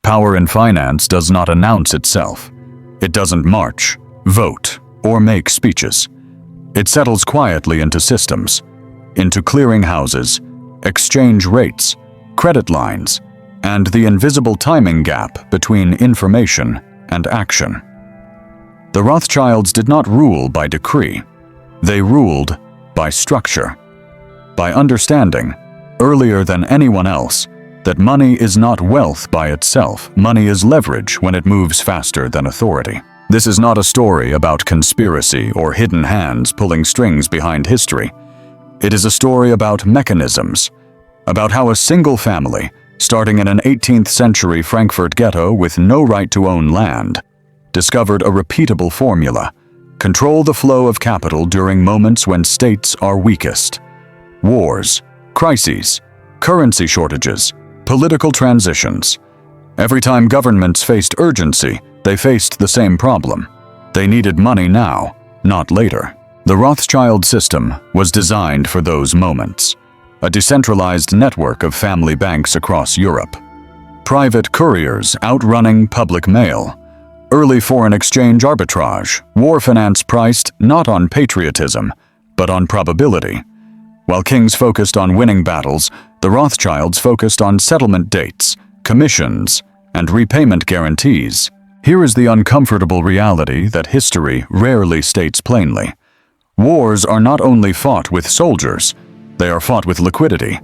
Power in finance does not announce itself. It doesn't march, vote, or make speeches. It settles quietly into systems, into clearinghouses, exchange rates, credit lines, and the invisible timing gap between information and action. The Rothschilds did not rule by decree. They ruled by structure, by understanding, earlier than anyone else, that money is not wealth by itself. Money is leverage when it moves faster than authority. This is not a story about conspiracy or hidden hands pulling strings behind history. It is a story about mechanisms, about how a single family, starting in an 18th century Frankfurt ghetto with no right to own land, discovered a repeatable formula: control the flow of capital during moments when states are weakest. Wars, crises, currency shortages, political transitions. Every time governments faced urgency, they faced the same problem. They needed money now, not later. The Rothschild system was designed for those moments. A decentralized network of family banks across Europe. Private couriers outrunning public mail. Early foreign exchange arbitrage, war finance priced not on patriotism, but on probability. While kings focused on winning battles, the Rothschilds focused on settlement dates, commissions, and repayment guarantees. Here is the uncomfortable reality that history rarely states plainly. Wars are not only fought with soldiers, they are fought with liquidity.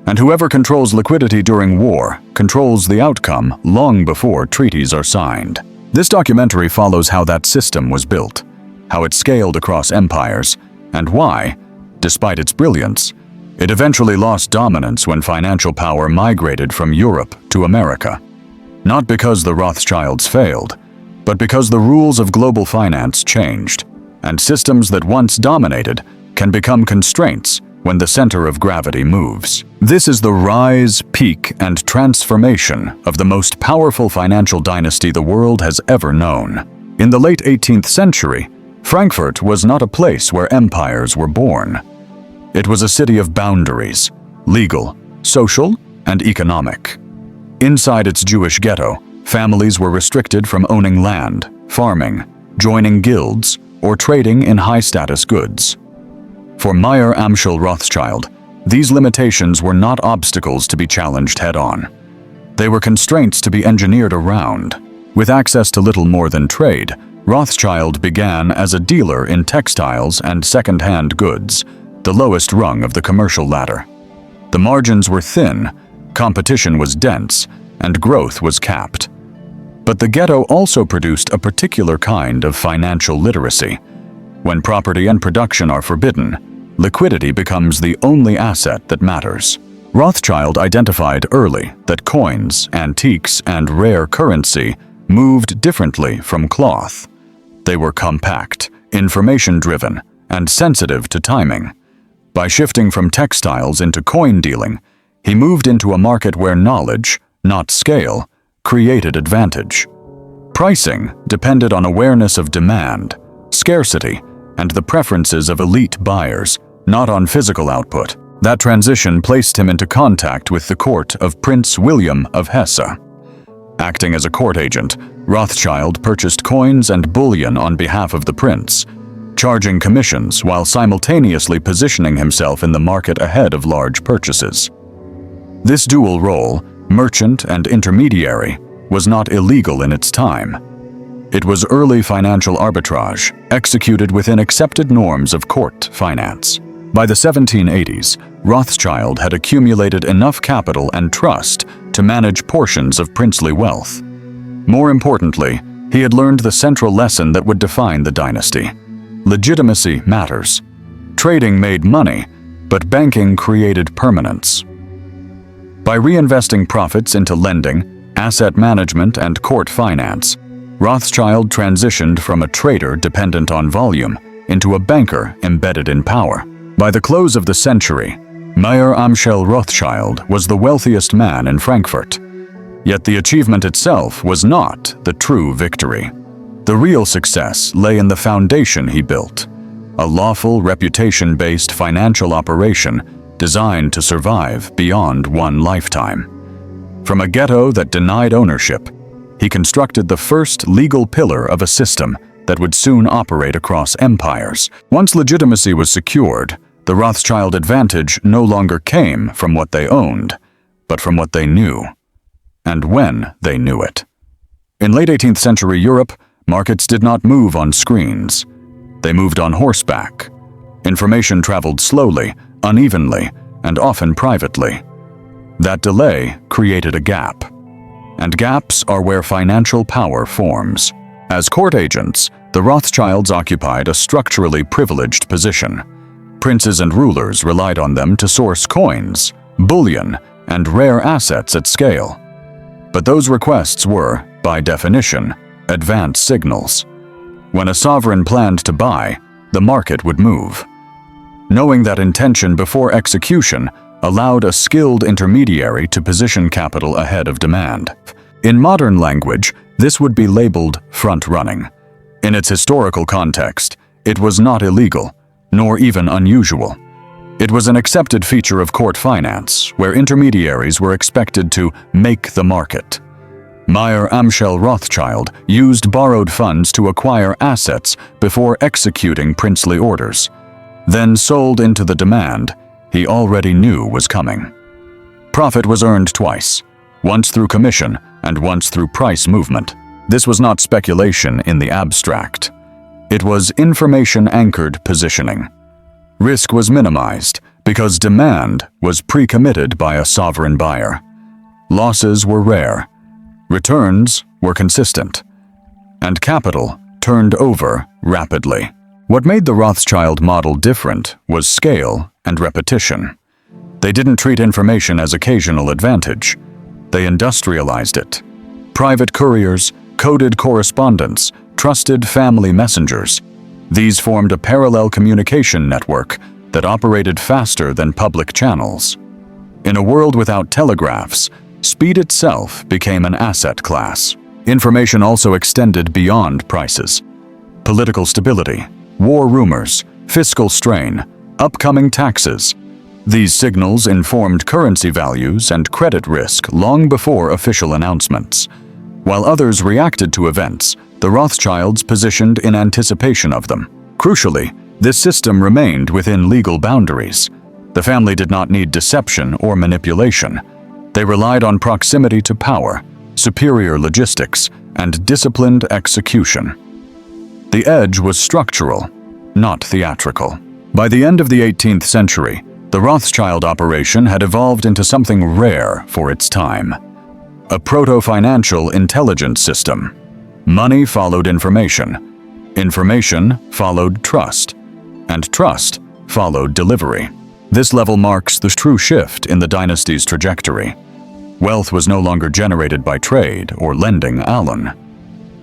And whoever controls liquidity during war controls the outcome long before treaties are signed. This documentary follows how that system was built, how it scaled across empires, and why, despite its brilliance, it eventually lost dominance when financial power migrated from Europe to America. Not because the Rothschilds failed, but because the rules of global finance changed, and systems that once dominated can become constraints when the center of gravity moves. This is the rise, peak, and transformation of the most powerful financial dynasty the world has ever known. In the late 18th century, Frankfurt was not a place where empires were born. It was a city of boundaries, legal, social, and economic. Inside its Jewish ghetto, families were restricted from owning land, farming, joining guilds, or trading in high-status goods. For Meyer Amschel Rothschild, these limitations were not obstacles to be challenged head-on. They were constraints to be engineered around. With access to little more than trade, Rothschild began as a dealer in textiles and second-hand goods, the lowest rung of the commercial ladder. The margins were thin, competition was dense, and growth was capped. But the ghetto also produced a particular kind of financial literacy. When property and production are forbidden, liquidity becomes the only asset that matters. Rothschild identified early that coins, antiques, and rare currency moved differently from cloth. They were compact, information-driven, and sensitive to timing. By shifting from textiles into coin dealing, he moved into a market where knowledge, not scale, created advantage. Pricing depended on awareness of demand, scarcity, and the preferences of elite buyers, not on physical output. That transition placed him into contact with the court of Prince William of Hesse. Acting as a court agent, Rothschild purchased coins and bullion on behalf of the prince, charging commissions while simultaneously positioning himself in the market ahead of large purchases. This dual role, merchant and intermediary, was not illegal in its time. It was early financial arbitrage, executed within accepted norms of court finance. By the 1780s, Rothschild had accumulated enough capital and trust to manage portions of princely wealth. More importantly, he had learned the central lesson that would define the dynasty. Legitimacy matters. Trading made money, but banking created permanence. By reinvesting profits into lending, asset management, and court finance, Rothschild transitioned from a trader dependent on volume into a banker embedded in power. By the close of the century, Meyer Amschel Rothschild was the wealthiest man in Frankfurt. Yet the achievement itself was not the true victory. The real success lay in the foundation he built, a lawful, reputation-based financial operation designed to survive beyond one lifetime. From a ghetto that denied ownership, he constructed the first legal pillar of a system that would soon operate across empires. Once legitimacy was secured, the Rothschild advantage no longer came from what they owned, but from what they knew, and when they knew it. In late 18th century Europe, markets did not move on screens. They moved on horseback. Information traveled slowly, unevenly, and often privately. That delay created a gap. And gaps are where financial power forms. As court agents, the Rothschilds occupied a structurally privileged position. Princes and rulers relied on them to source coins, bullion, and rare assets at scale. But those requests were, by definition, advance signals. When a sovereign planned to buy, the market would move. Knowing that intention before execution allowed a skilled intermediary to position capital ahead of demand. In modern language, this would be labeled front-running. In its historical context, it was not illegal, nor even unusual. It was an accepted feature of court finance, where intermediaries were expected to make the market. Mayer Amschel Rothschild used borrowed funds to acquire assets before executing princely orders, then sold into the demand he already knew was coming. Profit was earned twice, once through commission and once through price movement. This was not speculation in the abstract. It was information-anchored positioning. Risk was minimized because demand was pre-committed by a sovereign buyer. Losses were rare. Returns were consistent. And capital turned over rapidly. What made the Rothschild model different was scale and repetition. They didn't treat information as occasional advantage. They industrialized it. Private couriers, coded correspondence, trusted family messengers. These formed a parallel communication network that operated faster than public channels. In a world without telegraphs, speed itself became an asset class. Information also extended beyond prices. Political stability, war rumors, fiscal strain, upcoming taxes. These signals informed currency values and credit risk long before official announcements. While others reacted to events, the Rothschilds positioned in anticipation of them. Crucially, this system remained within legal boundaries. The family did not need deception or manipulation. They relied on proximity to power, superior logistics, and disciplined execution. The edge was structural, not theatrical. By the end of the 18th century, the Rothschild operation had evolved into something rare for its time. A proto-financial intelligence system. Money followed information. Information followed trust. And trust followed delivery. This level marks the true shift in the dynasty's trajectory. Wealth was no longer generated by trade or lending alone,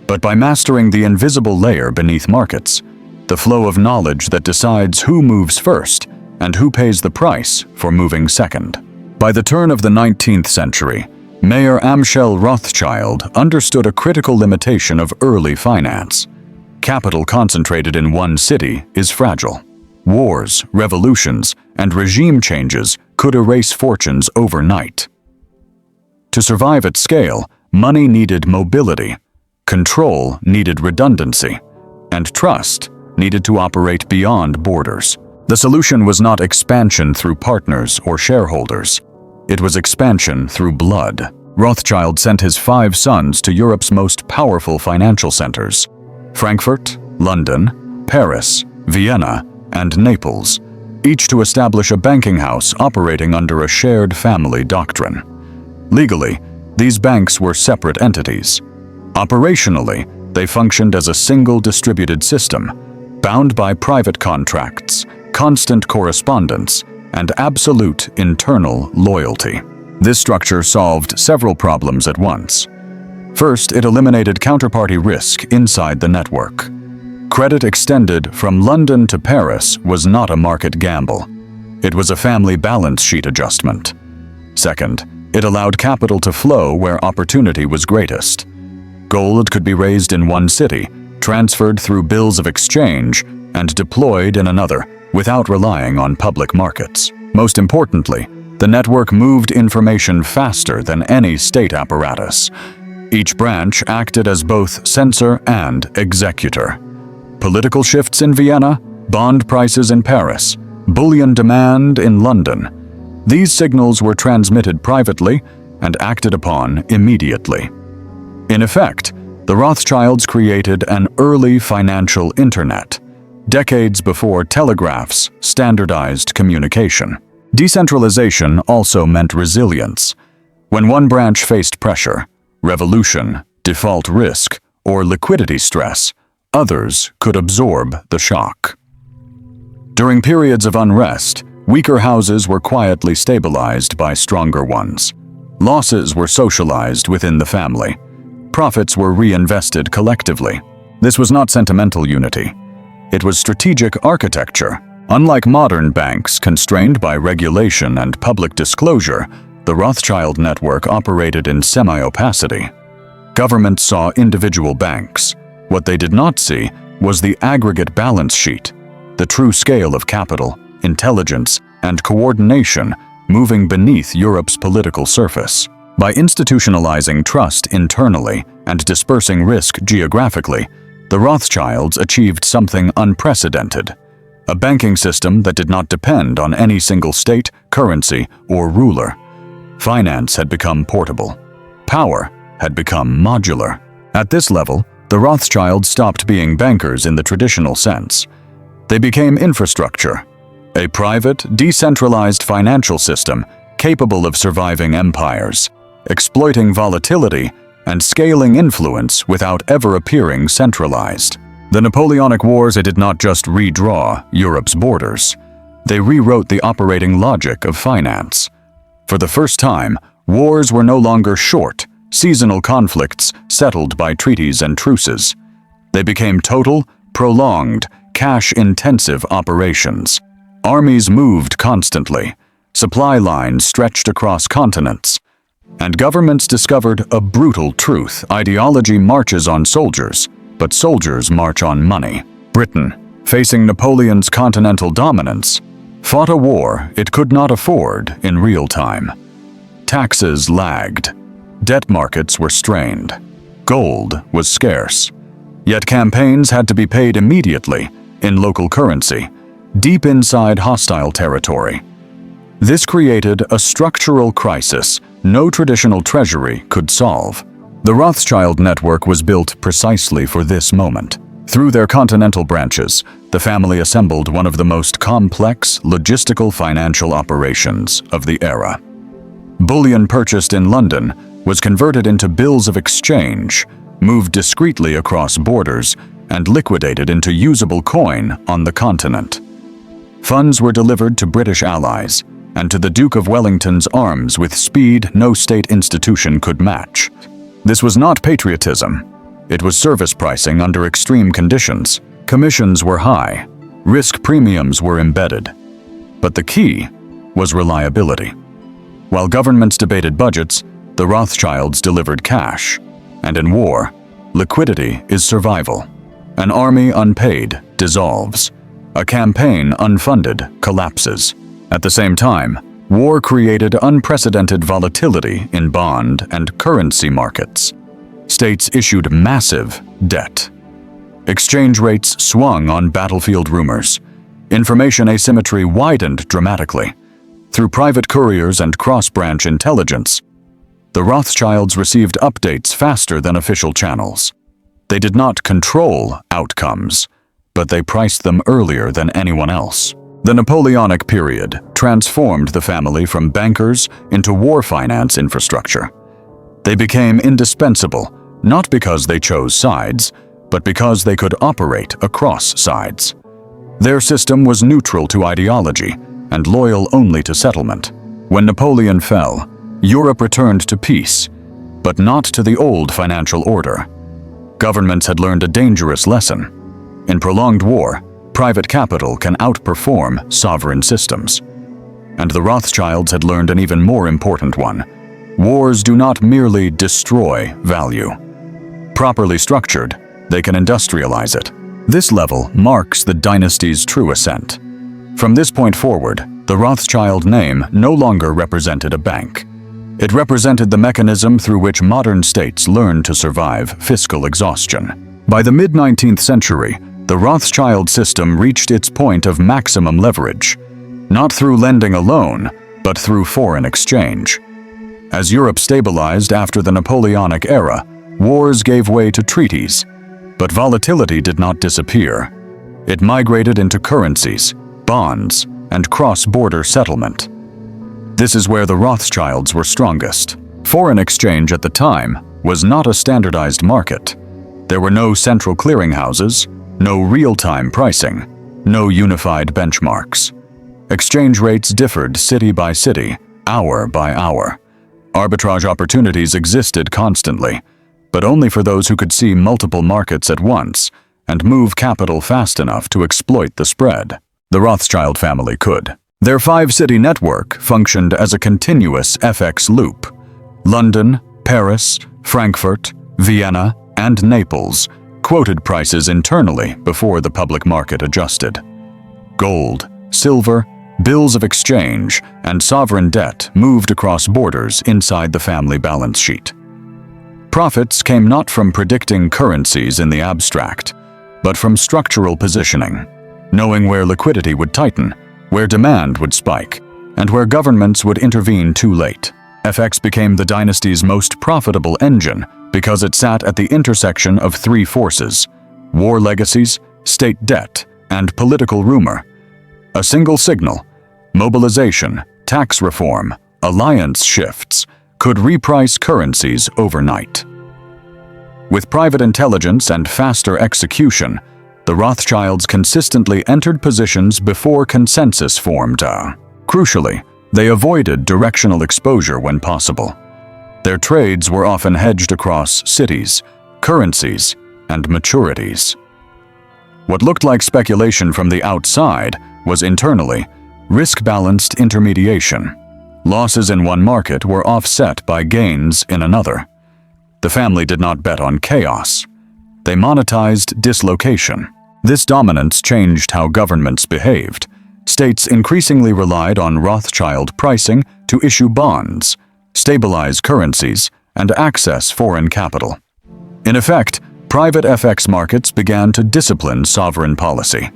but by mastering the invisible layer beneath markets, the flow of knowledge that decides who moves first and who pays the price for moving second. By the turn of the 19th century, Mayer Amschel Rothschild understood a critical limitation of early finance. Capital concentrated in one city is fragile. Wars, revolutions, and regime changes could erase fortunes overnight. To survive at scale, money needed mobility, control needed redundancy, and trust needed to operate beyond borders. The solution was not expansion through partners or shareholders. It was expansion through blood. Rothschild sent his 5 sons to Europe's most powerful financial centers: Frankfurt, London, Paris, Vienna, and Naples, each to establish a banking house operating under a shared family doctrine. Legally, these banks were separate entities. Operationally, they functioned as a single distributed system, bound by private contracts, constant correspondence, and absolute internal loyalty. This structure solved several problems at once. First, it eliminated counterparty risk inside the network. Credit extended from London to Paris was not a market gamble. It was a family balance sheet adjustment. Second, it allowed capital to flow where opportunity was greatest. Gold could be raised in one city, transferred through bills of exchange, and deployed in another without relying on public markets. Most importantly, The network moved information faster than any state apparatus. Each branch acted as both censor and executor. Political shifts in Vienna, bond prices in Paris, bullion demand in London. These signals were transmitted privately and acted upon immediately. In effect, the Rothschilds created an early financial internet, decades before telegraphs standardized communication. Decentralization also meant resilience. When one branch faced pressure, revolution, default risk, or liquidity stress, others could absorb the shock. During periods of unrest, weaker houses were quietly stabilized by stronger ones. Losses were socialized within the family. Profits were reinvested collectively. This was not sentimental unity. It was strategic architecture. Unlike modern banks constrained by regulation and public disclosure, the Rothschild network operated in semi-opacity. Governments saw individual banks. What they did not see was the aggregate balance sheet, the true scale of capital, intelligence, and coordination moving beneath Europe's political surface. By institutionalizing trust internally and dispersing risk geographically, the Rothschilds achieved something unprecedented: a banking system that did not depend on any single state, currency, or ruler. Finance had become portable. Power had become modular. At this level, the Rothschilds stopped being bankers in the traditional sense. They became infrastructure, a private, decentralized financial system capable of surviving empires, exploiting volatility, and scaling influence without ever appearing centralized. The Napoleonic Wars did not just redraw Europe's borders. They rewrote the operating logic of finance. For the first time, wars were no longer short, seasonal conflicts settled by treaties and truces. They became total, prolonged, cash-intensive operations. Armies moved constantly, supply lines stretched across continents, and governments discovered a brutal truth: ideology marches on soldiers, but soldiers march on money. Britain, facing Napoleon's continental dominance, fought a war it could not afford in real time. Taxes lagged. Debt markets were strained. Gold was scarce. Yet campaigns had to be paid immediately in local currency, deep inside hostile territory. This created a structural crisis no traditional treasury could solve. The Rothschild network was built precisely for this moment. Through their continental branches, the family assembled one of the most complex logistical financial operations of the era. Bullion purchased in London was converted into bills of exchange, moved discreetly across borders, and liquidated into usable coin on the continent. Funds were delivered to British allies and to the Duke of Wellington's arms with speed no state institution could match. This was not patriotism. It was service pricing under extreme conditions. Commissions were high. Risk premiums were embedded. But the key was reliability. While governments debated budgets, the Rothschilds delivered cash. And in war, liquidity is survival. An army unpaid dissolves. A campaign unfunded collapses. At the same time, war created unprecedented volatility in bond and currency markets. States issued massive debt. Exchange rates swung on battlefield rumors. Information asymmetry widened dramatically. Through private couriers and cross-branch intelligence, the Rothschilds received updates faster than official channels. They did not control outcomes, but they priced them earlier than anyone else. The Napoleonic period transformed the family from bankers into war finance infrastructure. They became indispensable, not because they chose sides, but because they could operate across sides. Their system was neutral to ideology and loyal only to settlement. When Napoleon fell, Europe returned to peace, but not to the old financial order. Governments had learned a dangerous lesson. In prolonged war, private capital can outperform sovereign systems. And the Rothschilds had learned an even more important one. Wars do not merely destroy value. Properly structured, they can industrialize it. This level marks the dynasty's true ascent. From this point forward, The Rothschild name no longer represented a bank. It represented the mechanism through which modern states learned to survive fiscal exhaustion. By the mid-19th century, the Rothschild system reached its point of maximum leverage, not through lending alone, but through foreign exchange. As Europe stabilized after the Napoleonic era, wars gave way to treaties, but volatility did not disappear. It migrated into currencies, bonds, and cross-border settlement. This is where the Rothschilds were strongest. Foreign exchange at the time was not a standardized market. There were no central clearinghouses, no real-time pricing, no unified benchmarks. Exchange rates differed city by city, hour by hour. Arbitrage opportunities existed constantly, but only for those who could see multiple markets at once and move capital fast enough to exploit the spread. The Rothschild family could. Their 5-city network functioned as a continuous FX loop. London, Paris, Frankfurt, Vienna, and Naples quoted prices internally before the public market adjusted. Gold, silver, bills of exchange, and sovereign debt moved across borders inside the family balance sheet. Profits came not from predicting currencies in the abstract, but from structural positioning, knowing where liquidity would tighten, where demand would spike, and where governments would intervene too late. FX became the dynasty's most profitable engine because it sat at the intersection of 3 forces: war legacies, state debt, and political rumor. A single signal, mobilization, tax reform, alliance shifts, could reprice currencies overnight. With private intelligence and faster execution, the Rothschilds consistently entered positions before consensus formed. Crucially, they avoided directional exposure when possible. Their trades were often hedged across cities, currencies, and maturities. What looked like speculation from the outside was internally risk-balanced intermediation. Losses in one market were offset by gains in another. The family did not bet on chaos. They monetized dislocation. This dominance changed how governments behaved. States increasingly relied on Rothschild pricing to issue bonds, stabilize currencies, and access foreign capital. In effect, private FX markets began to discipline sovereign policy.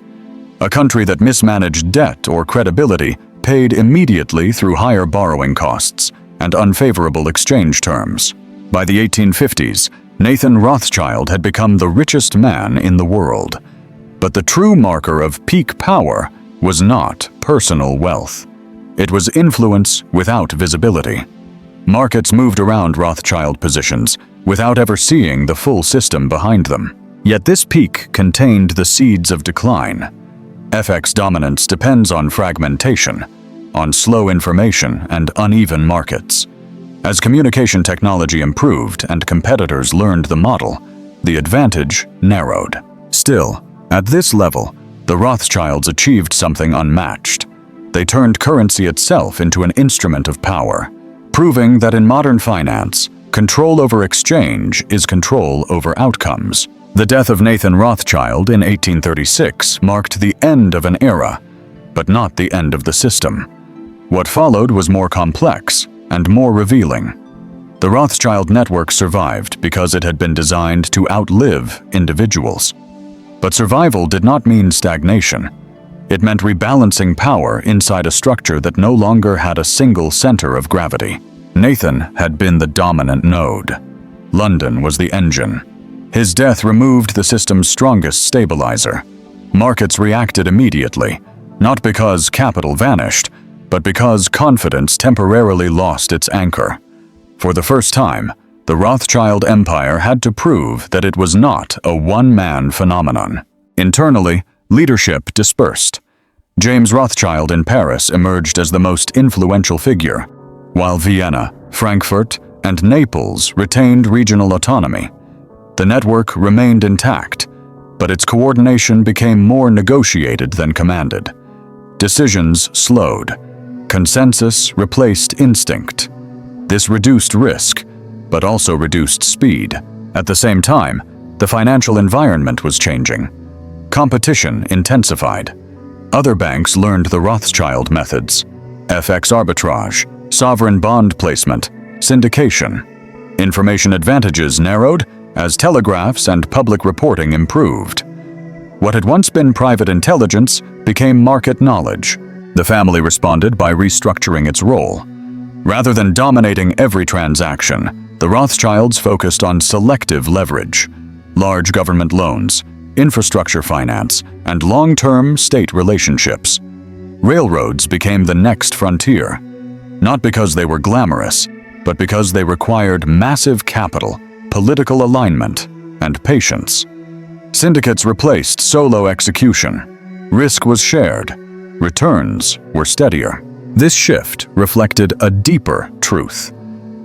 A country that mismanaged debt or credibility paid immediately through higher borrowing costs and unfavorable exchange terms. By the 1850s, Nathan Rothschild had become the richest man in the world. But the true marker of peak power was not personal wealth. It was influence without visibility. Markets moved around Rothschild positions without ever seeing the full system behind them. Yet this peak contained the seeds of decline. FX dominance depends on fragmentation, on slow information and uneven markets. As communication technology improved and competitors learned the model, the advantage narrowed. Still, at this level, the Rothschilds achieved something unmatched. They turned currency itself into an instrument of power, proving that in modern finance, control over exchange is control over outcomes. The death of Nathan Rothschild in 1836 marked the end of an era, but not the end of the system. What followed was more complex and more revealing. The Rothschild network survived because it had been designed to outlive individuals. But survival did not mean stagnation. It meant rebalancing power inside a structure that no longer had a single center of gravity. Nathan had been the dominant node. London was the engine. His death removed the system's strongest stabilizer. Markets reacted immediately, not because capital vanished, but because confidence temporarily lost its anchor. For the first time, the Rothschild empire had to prove that it was not a one-man phenomenon. Internally, leadership dispersed. James Rothschild in Paris emerged as the most influential figure, while Vienna, Frankfurt, and Naples retained regional autonomy. The network remained intact, but its coordination became more negotiated than commanded. Decisions slowed. Consensus replaced instinct. This reduced risk, but also reduced speed. At the same time, the financial environment was changing. Competition intensified. Other banks learned the Rothschild methods: FX arbitrage, sovereign bond placement, syndication. Information advantages narrowed as telegraphs and public reporting improved. What had once been private intelligence became market knowledge. The family responded by restructuring its role. Rather than dominating every transaction, the Rothschilds focused on selective leverage, large government loans, infrastructure finance, and long-term state relationships. Railroads became the next frontier, not because they were glamorous, but because they required massive capital, political alignment, and patience. Syndicates replaced solo execution. Risk was shared. Returns were steadier. This shift reflected a deeper truth.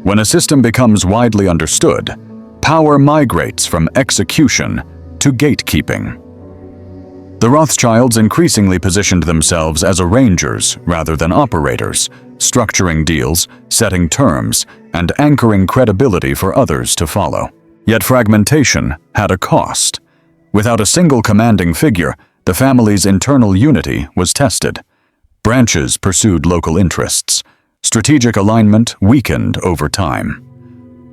When a system becomes widely understood, power migrates from execution to gatekeeping. The Rothschilds increasingly positioned themselves as arrangers rather than operators, structuring deals, setting terms, and anchoring credibility for others to follow. Yet fragmentation had a cost. Without a single commanding figure, the family's internal unity was tested. Branches pursued local interests. Strategic alignment weakened over time.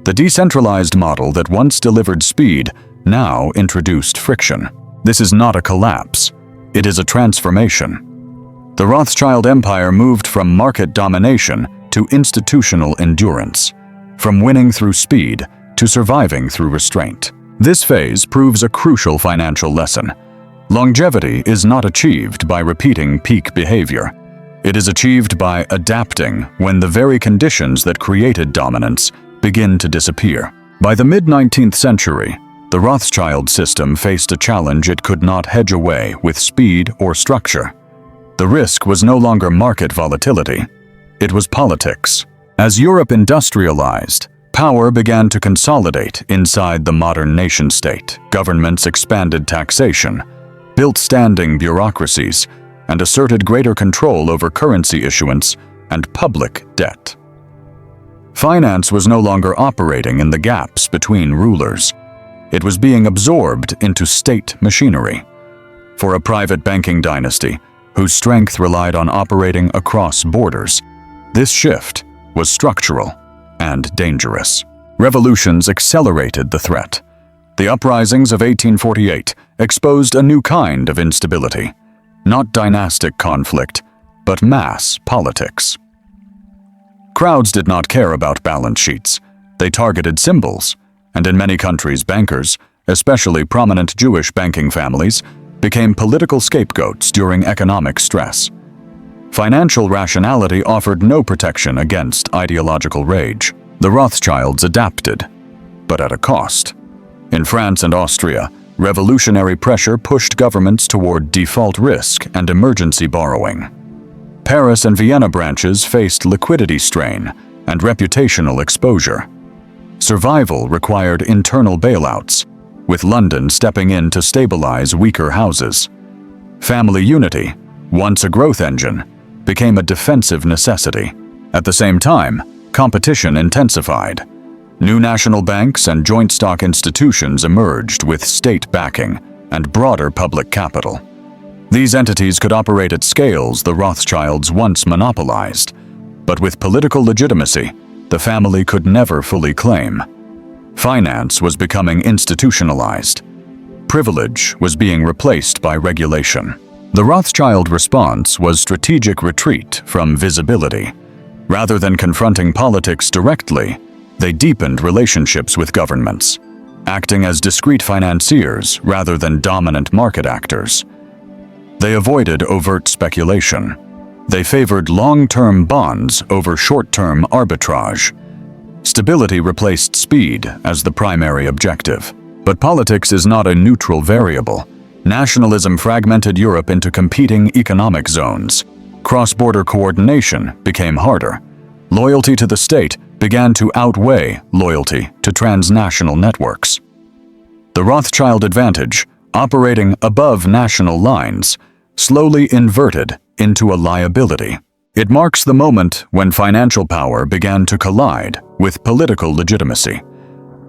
The decentralized model that once delivered speed now introduced friction. This is not a collapse. It is a transformation. The Rothschild empire moved from market domination to institutional endurance, from winning through speed to surviving through restraint. This phase proves a crucial financial lesson. Longevity is not achieved by repeating peak behavior. It is achieved by adapting when the very conditions that created dominance begin to disappear. By the mid-19th century, the Rothschild system faced a challenge it could not hedge away with speed or structure. The risk was no longer market volatility. It was politics. As Europe industrialized, power began to consolidate inside the modern nation-state. Governments expanded taxation, built standing bureaucracies, and asserted greater control over currency issuance and public debt. Finance was no longer operating in the gaps between rulers. It was being absorbed into state machinery. For a private banking dynasty, whose strength relied on operating across borders, this shift was structural and dangerous. Revolutions accelerated the threat. The uprisings of 1848 exposed a new kind of instability. Not dynastic conflict, but mass politics. Crowds did not care about balance sheets. They targeted symbols, and in many countries, bankers, especially prominent Jewish banking families, became political scapegoats during economic stress. Financial rationality offered no protection against ideological rage. The Rothschilds adapted, but at a cost. In France and Austria, revolutionary pressure pushed governments toward default risk and emergency borrowing. Paris and Vienna branches faced liquidity strain and reputational exposure. Survival required internal bailouts, with London stepping in to stabilize weaker houses. Family unity, once a growth engine, became a defensive necessity. At the same time, competition intensified. New national banks and joint stock institutions emerged with state backing and broader public capital. These entities could operate at scales the Rothschilds once monopolized, but with political legitimacy, the family could never fully claim. Finance was becoming institutionalized. Privilege was being replaced by regulation. The Rothschild response was strategic retreat from visibility. Rather than confronting politics directly, they deepened relationships with governments, acting as discreet financiers rather than dominant market actors. They avoided overt speculation. They favored long-term bonds over short-term arbitrage. Stability replaced speed as the primary objective. But politics is not a neutral variable. Nationalism fragmented Europe into competing economic zones. Cross-border coordination became harder. Loyalty to the state began to outweigh loyalty to transnational networks. The Rothschild advantage, operating above national lines, slowly inverted into a liability. It marks the moment when financial power began to collide with political legitimacy.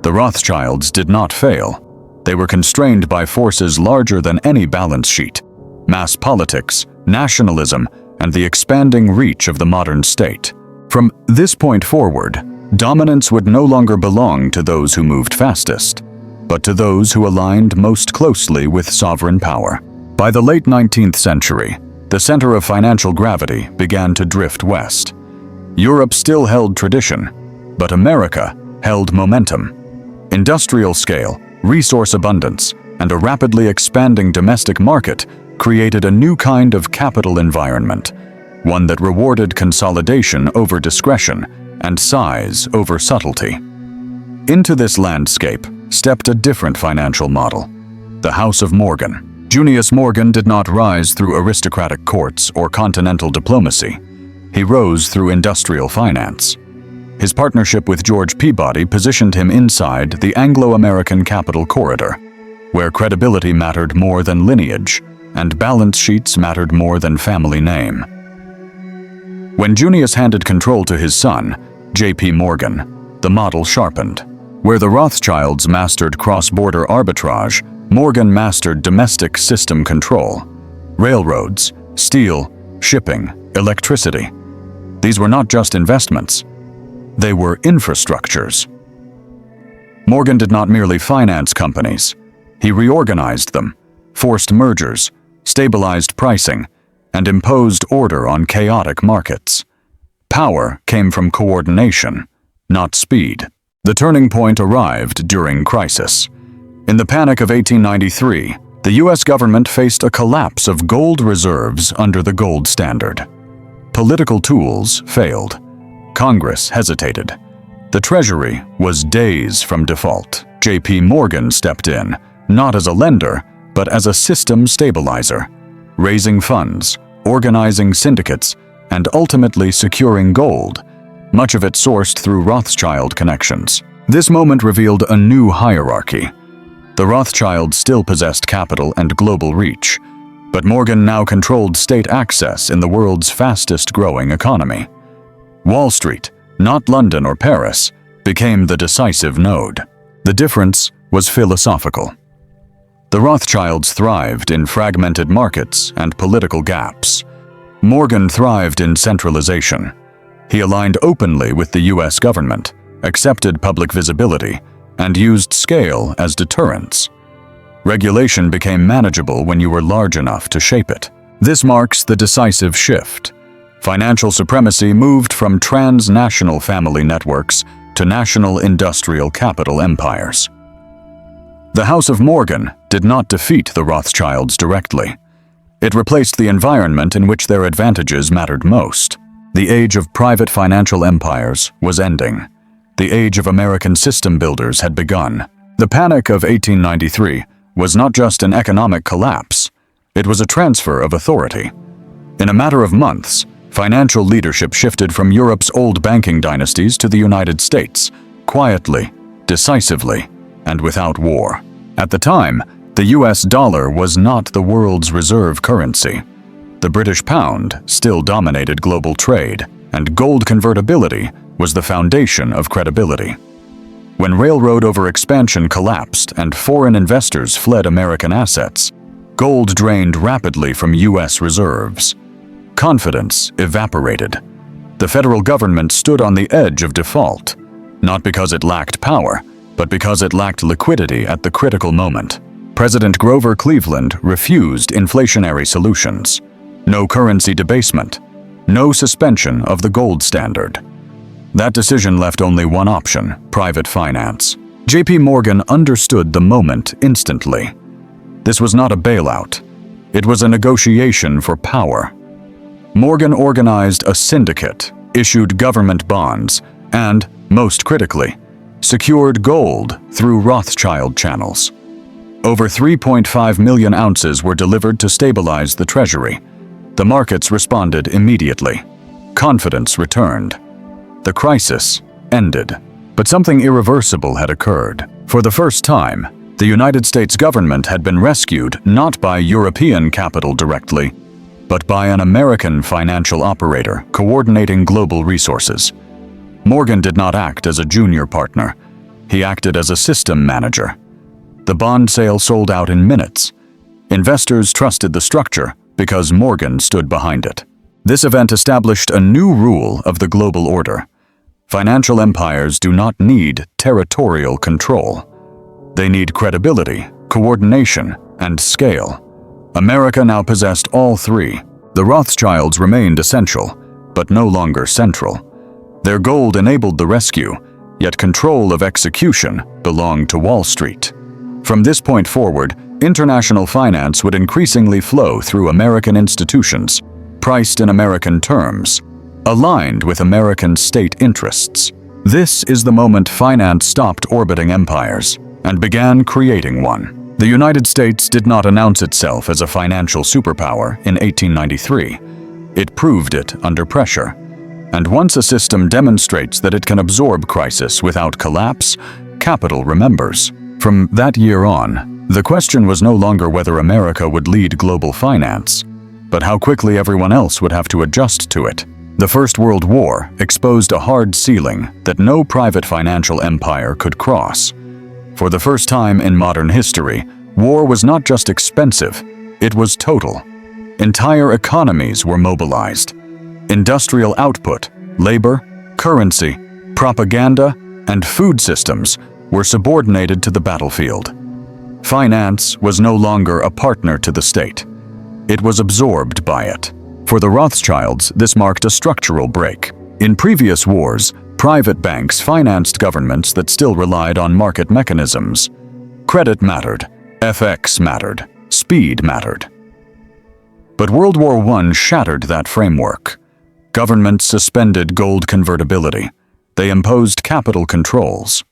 The Rothschilds did not fail. They were constrained by forces larger than any balance sheet. mass politics, nationalism, and the expanding reach of the modern state. From this point forward, dominance would no longer belong to those who moved fastest, but to those who aligned most closely with sovereign power. By the late 19th century, the center of financial gravity began to drift west. Europe still held tradition, but America held momentum. Industrial scale, resource abundance, and a rapidly expanding domestic market created a new kind of capital environment, one that rewarded consolidation over discretion and size over subtlety. Into this landscape stepped a different financial model, the House of Morgan. Junius Morgan did not rise through aristocratic courts or continental diplomacy. He rose through industrial finance. His partnership with George Peabody positioned him inside the Anglo-American capital corridor, where credibility mattered more than lineage, and balance sheets mattered more than family name. When Junius handed control to his son, J.P. Morgan, the model sharpened. Where the Rothschilds mastered cross-border arbitrage, Morgan mastered domestic system control. Railroads, steel, shipping, electricity. These were not just investments. They were infrastructures. Morgan did not merely finance companies. He reorganized them, forced mergers, stabilized pricing, and imposed order on chaotic markets. Power came from coordination, not speed. The turning point arrived during crisis. In the Panic of 1893, the U.S. government faced a collapse of gold reserves under the gold standard. Political tools failed. Congress hesitated. The Treasury was days from default. J.P. Morgan stepped in, not as a lender, but as a system stabilizer, raising funds, organizing syndicates, and ultimately securing gold, much of it sourced through Rothschild connections. This moment revealed a new hierarchy. The Rothschilds still possessed capital and global reach, but Morgan now controlled state access in the world's fastest-growing economy. Wall Street, not London or Paris, became the decisive node. The difference was philosophical. The Rothschilds thrived in fragmented markets and political gaps. Morgan thrived in centralization. He aligned openly with the U.S. government, accepted public visibility, and used scale as deterrence. Regulation became manageable when you were large enough to shape it. This marks the decisive shift. Financial supremacy moved from transnational family networks to national industrial capital empires. The House of Morgan did not defeat the Rothschilds directly. It replaced the environment in which their advantages mattered most. The age of private financial empires was ending. The age of American system builders had begun. The Panic of 1893 was not just an economic collapse, it was a transfer of authority. In a matter of months, financial leadership shifted from Europe's old banking dynasties to the United States, quietly, decisively, and without war. At the time, the US dollar was not the world's reserve currency. The British pound still dominated global trade, and gold convertibility was the foundation of credibility. When railroad overexpansion collapsed and foreign investors fled American assets, gold drained rapidly from US reserves. Confidence evaporated. The federal government stood on the edge of default, not because it lacked power, but because it lacked liquidity at the critical moment. President Grover Cleveland refused inflationary solutions. No currency debasement, no suspension of the gold standard. That decision left only one option: private finance. J.P. Morgan understood the moment instantly. This was not a bailout. It was a negotiation for power. Morgan organized a syndicate, issued government bonds, and, most critically, secured gold through Rothschild channels. Over 3.5 million ounces were delivered to stabilize the treasury. The markets responded immediately. Confidence returned. The crisis ended. But something irreversible had occurred. For the first time, the United States government had been rescued not by European capital directly, but by an American financial operator coordinating global resources. Morgan did not act as a junior partner. He acted as a system manager. The bond sale sold out in minutes. Investors trusted the structure because Morgan stood behind it. This event established a new rule of the global order. Financial empires do not need territorial control. They need credibility, coordination, and scale. America now possessed all three. The Rothschilds remained essential, but no longer central. Their gold enabled the rescue, yet control of execution belonged to Wall Street. From this point forward, international finance would increasingly flow through American institutions, priced in American terms, aligned with American state interests. This is the moment finance stopped orbiting empires and began creating one. The United States did not announce itself as a financial superpower in 1893. It proved it under pressure. And once a system demonstrates that it can absorb crisis without collapse, capital remembers. From that year on, the question was no longer whether America would lead global finance, but how quickly everyone else would have to adjust to it. The First World War exposed a hard ceiling that no private financial empire could cross. For the first time in modern history, war was not just expensive, it was total. Entire economies were mobilized. Industrial output, labor, currency, propaganda, and food systems were subordinated to the battlefield. Finance was no longer a partner to the state. It was absorbed by it. For the Rothschilds, this marked a structural break. In previous wars, private banks financed governments that still relied on market mechanisms. Credit mattered, FX mattered, speed mattered. But World War I shattered that framework. Governments suspended gold convertibility. They imposed capital controls.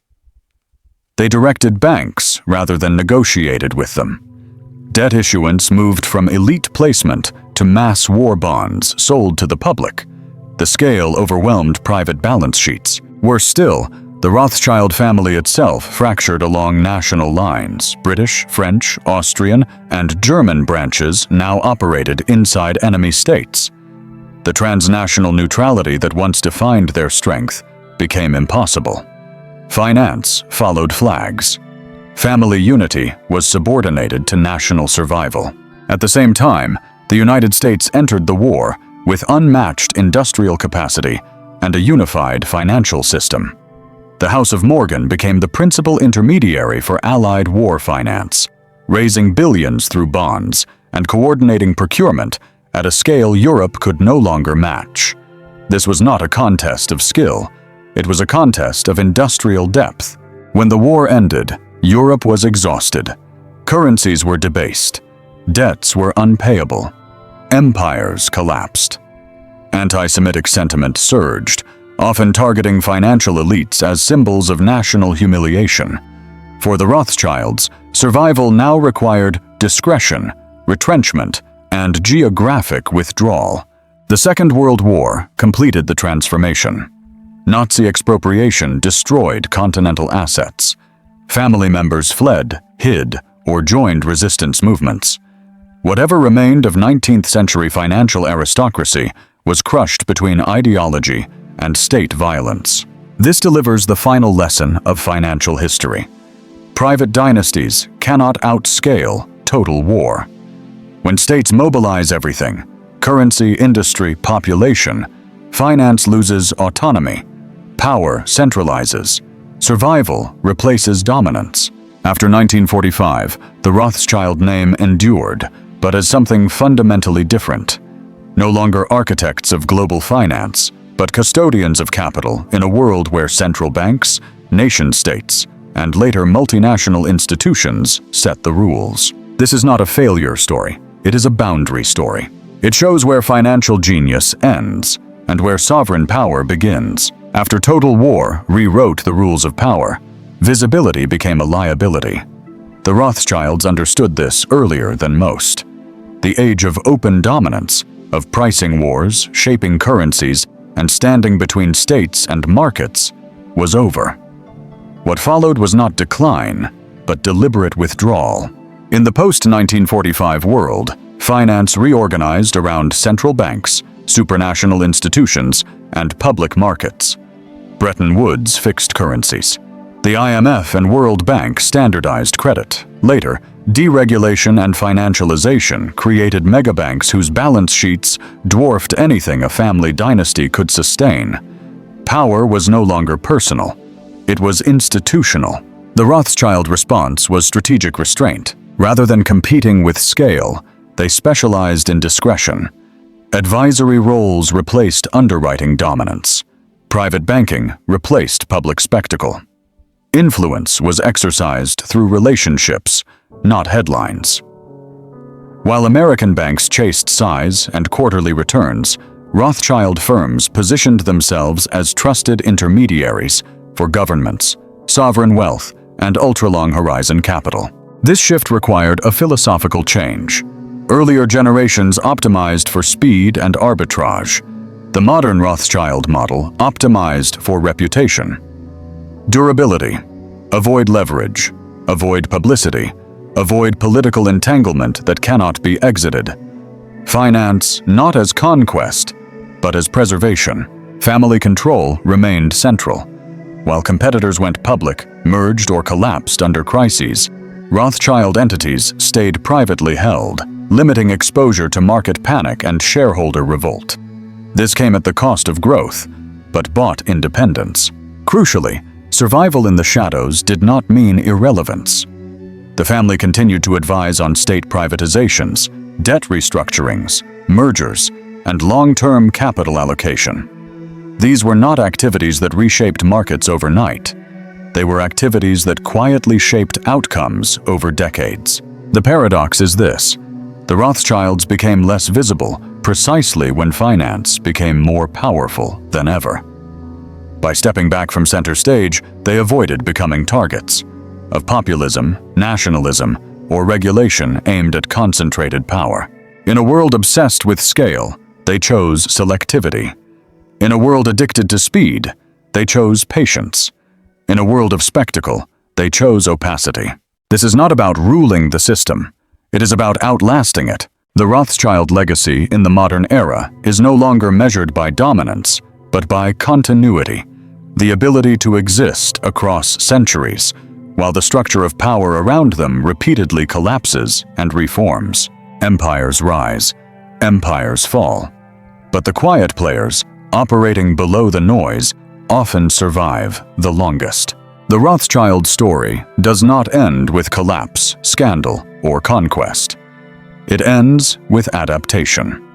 They directed banks rather than negotiated with them. Debt issuance moved from elite placement to mass war bonds sold to the public. The scale overwhelmed private balance sheets. Worse still, the Rothschild family itself fractured along national lines. British, French, Austrian, and German branches now operated inside enemy states. The transnational neutrality that once defined their strength became impossible. Finance followed flags. Family unity was subordinated to national survival. At the same time, the United States entered the war with unmatched industrial capacity and a unified financial system. The House of Morgan became the principal intermediary for Allied war finance, raising billions through bonds and coordinating procurement at a scale Europe could no longer match. This was not a contest of skill. It was a contest of industrial depth. When the war ended, Europe was exhausted. Currencies were debased. Debts were unpayable. Empires collapsed. Anti-Semitic sentiment surged, often targeting financial elites as symbols of national humiliation. For the Rothschilds, survival now required discretion, retrenchment, and geographic withdrawal. The Second World War completed the transformation. Nazi expropriation destroyed continental assets. Family members fled, hid, or joined resistance movements. Whatever remained of 19th century financial aristocracy was crushed between ideology and state violence. This delivers the final lesson of financial history. Private dynasties cannot outscale total war. When states mobilize everything, currency, industry, population, finance loses autonomy. Power centralizes. Survival replaces dominance. After 1945, the Rothschild name endured, but as something fundamentally different. No longer architects of global finance, but custodians of capital in a world where central banks, nation-states, and later multinational institutions set the rules. This is not a failure story. It is a boundary story. It shows where financial genius ends and where sovereign power begins. After total war rewrote the rules of power, visibility became a liability. The Rothschilds understood this earlier than most. The age of open dominance, of pricing wars, shaping currencies, and standing between states and markets, was over. What followed was not decline, but deliberate withdrawal. In the post-1945 world, finance reorganized around central banks, supranational institutions, and public markets. Bretton Woods fixed currencies. The IMF and World Bank standardized credit. Later, deregulation and financialization created megabanks whose balance sheets dwarfed anything a family dynasty could sustain. Power was no longer personal. It was institutional. The Rothschild response was strategic restraint. Rather than competing with scale, they specialized in discretion. Advisory roles replaced underwriting dominance. Private banking replaced public spectacle. Influence was exercised through relationships, not headlines. While American banks chased size and quarterly returns, Rothschild firms positioned themselves as trusted intermediaries for governments, sovereign wealth, and ultra-long horizon capital. This shift required a philosophical change. Earlier generations optimized for speed and arbitrage. The modern Rothschild model optimized for reputation. Durability. Avoid leverage. Avoid publicity. Avoid political entanglement that cannot be exited. Finance not as conquest, but as preservation. Family control remained central. While competitors went public, merged, or collapsed under crises, Rothschild entities stayed privately held, limiting exposure to market panic and shareholder revolt. This came at the cost of growth, but bought independence. Crucially, survival in the shadows did not mean irrelevance. The family continued to advise on state privatizations, debt restructurings, mergers, and long-term capital allocation. These were not activities that reshaped markets overnight. They were activities that quietly shaped outcomes over decades. The paradox is this: the Rothschilds became less visible precisely when finance became more powerful than ever. By stepping back from center stage, they avoided becoming targets of populism, nationalism, or regulation aimed at concentrated power. In a world obsessed with scale, they chose selectivity. In a world addicted to speed, they chose patience. In a world of spectacle, they chose opacity. This is not about ruling the system. It is about outlasting it. The Rothschild legacy in the modern era is no longer measured by dominance, but by continuity, the ability to exist across centuries, while the structure of power around them repeatedly collapses and reforms. Empires rise, empires fall. But the quiet players, operating below the noise, often survive the longest. The Rothschild story does not end with collapse, scandal, or conquest. It ends with adaptation.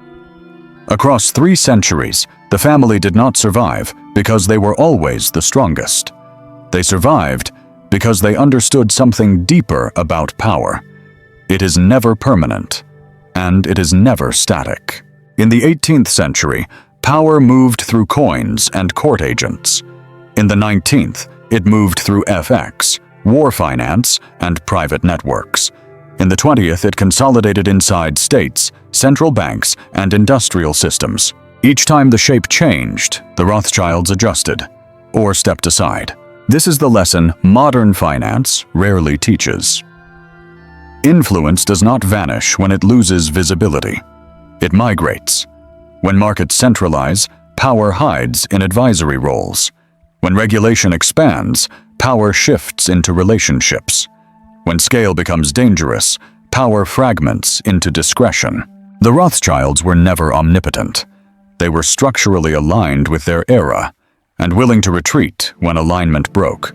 Across 3 centuries, the family did not survive because they were always the strongest. They survived because they understood something deeper about power. It is never permanent, and it is never static. In the 18th century, power moved through coins and court agents. In the 19th, it moved through FX, war finance, and private networks. In the 20th, it consolidated inside states, central banks, and industrial systems. Each time the shape changed, the Rothschilds adjusted, or stepped aside. This is the lesson modern finance rarely teaches. Influence does not vanish when it loses visibility. It migrates. When markets centralize, power hides in advisory roles. When regulation expands, power shifts into relationships. When scale becomes dangerous, power fragments into discretion. The Rothschilds were never omnipotent. They were structurally aligned with their era and willing to retreat when alignment broke.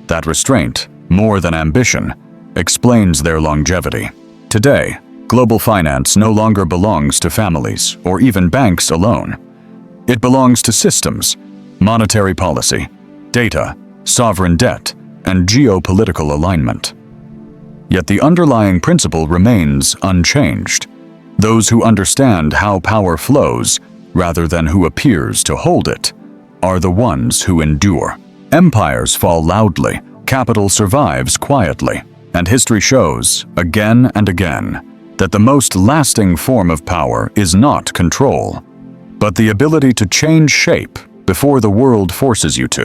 That restraint, more than ambition, explains their longevity. Today, global finance no longer belongs to families or even banks alone. It belongs to systems, monetary policy, data, sovereign debt, and geopolitical alignment. Yet the underlying principle remains unchanged. Those who understand how power flows, rather than who appears to hold it, are the ones who endure. Empires fall loudly, capital survives quietly, and history shows, again and again, that the most lasting form of power is not control, but the ability to change shape before the world forces you to.